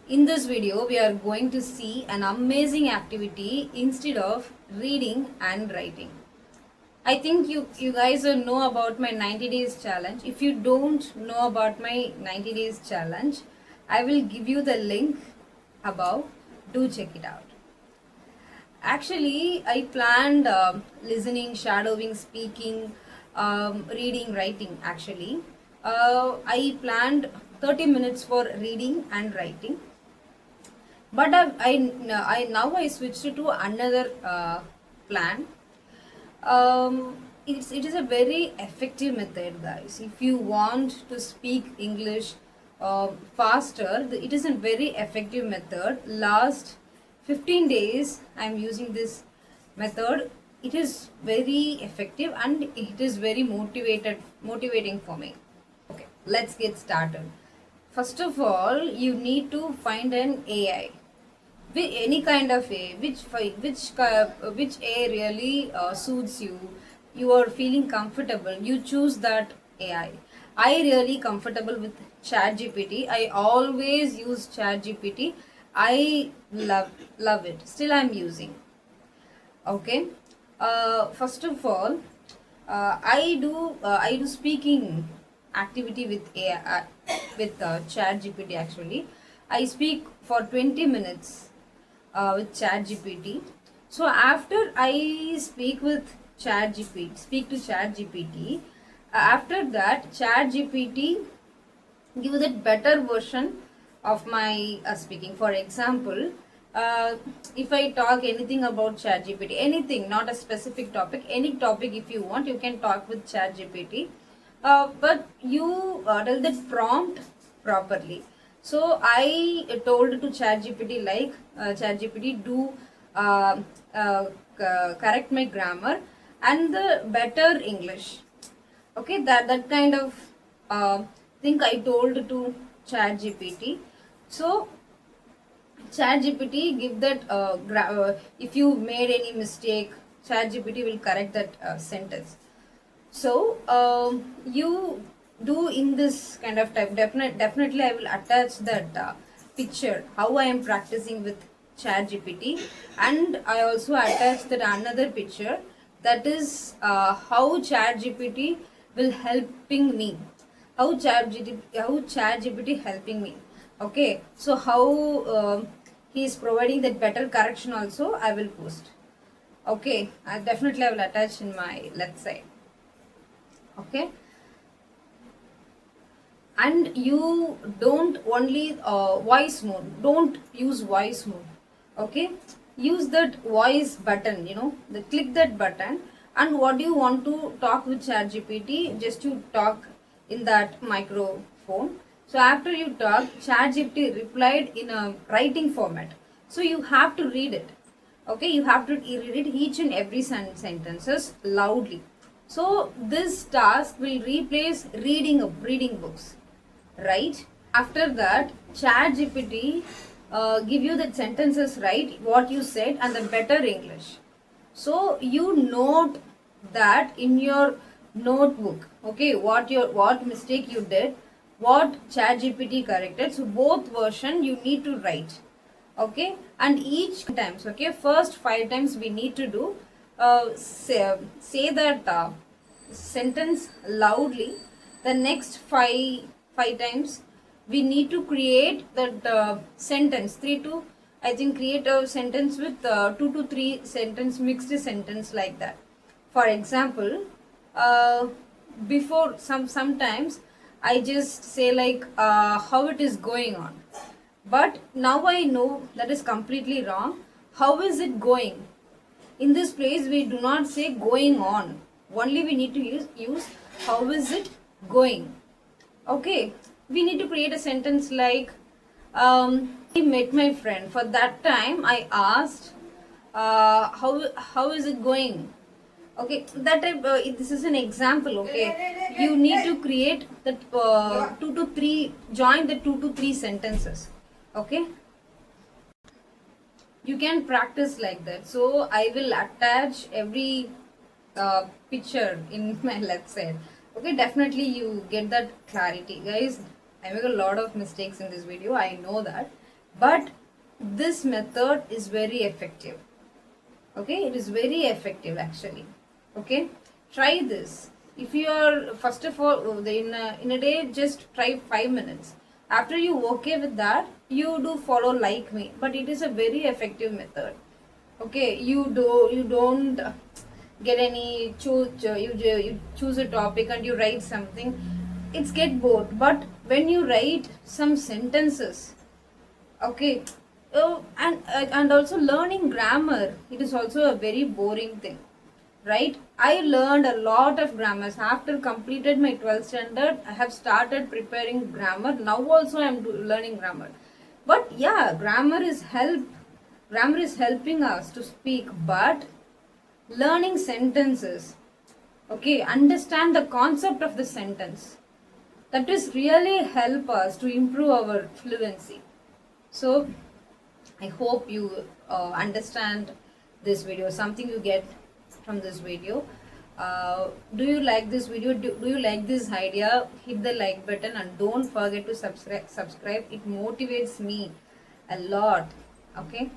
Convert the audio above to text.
In this video, we are going to see an amazing activity instead of reading and writing. I think you guys will know about my 90 days challenge. If you don't know about my 90 days challenge, I will give you the link above. Do check it out. Actually, I planned listening, shadowing, speaking, reading, writing. Actually, I planned 30 minutes for reading and writing, but now I switched to another plan. It is a very effective method, guys. If you want to speak English faster, it is a very effective method. Last 15 days I am using this method. It is very effective and it is very motivating for me. Okay, let's get started. First of all, you need to find an AI, any kind of A, which A really suits you. You are feeling comfortable. You choose that AI. I really comfortable with ChatGPT. I always use ChatGPT. I love it. Still, I'm using. Okay. First of all, I do speaking activity with AI, with ChatGPT. Actually, I speak for 20 minutes with ChatGPT. So after I speak to ChatGPT, after that ChatGPT give that better version of my speaking. For example, if I talk anything about ChatGPT, anything, not a specific topic, any topic if you want, you can talk with ChatGPT. But you tell that prompt properly. So I told to ChatGPT like ChatGPT do uh, correct my grammar and the better English. Okay, that kind of thing I told to ChatGPT. So ChatGPT give that if you made any mistake, ChatGPT will correct that sentence. So you do in this kind of type. Definitely I will attach that picture how I am practicing with ChatGPT, and I also attach that another picture, that is how ChatGPT will helping me. How ChatGPT helping me. Okay, so how he is providing that better correction also I will post. Okay, I will attach in my, let's say. Okay, and you don't only voice mode, don't use voice mode. Okay, use that voice button, the click that button, and what do you want to talk with ChatGPT, just to talk in that microphone. So after you talk, ChatGPT replied in a writing format, so you have to read it. Okay, you have to read it each and every sentences loudly. So this task will replace reading books, right? After that, ChatGPT give you the sentences right, what you said, and the better English. So you note that in your notebook. Okay, what mistake you did, what ChatGPT corrected. So both version you need to write. Okay, and each times, okay, first 5 times we need to do say that sentence loudly. The next five times we need to create that sentence, 3 to, I think, create a sentence with 2 to 3 sentence, mixed sentence, like that. For example, uh, before sometimes I just say like how it is going on, but now I know that is completely wrong. How is it going? In this place, we do not say going on. Only we need to use how is it going. Okay. We need to create a sentence like I met my friend. For that time, I asked how is it going. Okay, that type, this is an example. Okay, you need to create that 2 to 3, join the 2 to 3 sentences. Okay, you can practice like that. So I will attach every picture in my lecture. Okay, definitely you get that clarity, guys. I make a lot of mistakes in this video, I know that. but this method is very effective. Okay, it is very effective actually. Okay, try this. If you are, first of all, in a day, just try 5 minutes. After you okay with that, you do follow like me, but it is a very effective method. Okay, you don't get any choose, you choose a topic and you write something. It's get bored, but when you write some sentences, okay. Oh, and also learning grammar, it is also a very boring thing, right? I learned a lot of grammars after completed my 12th standard. I have started preparing grammar. Now also I am learning grammar. But yeah, grammar is helping us to speak, but learning sentences, okay, understand the concept of the sentence, that is really help us to improve our fluency. So I hope you understand this video, something you get from this video. Do you like this video? Do you like this idea? Hit the like button and don't forget to subscribe. It motivates me a lot. Okay.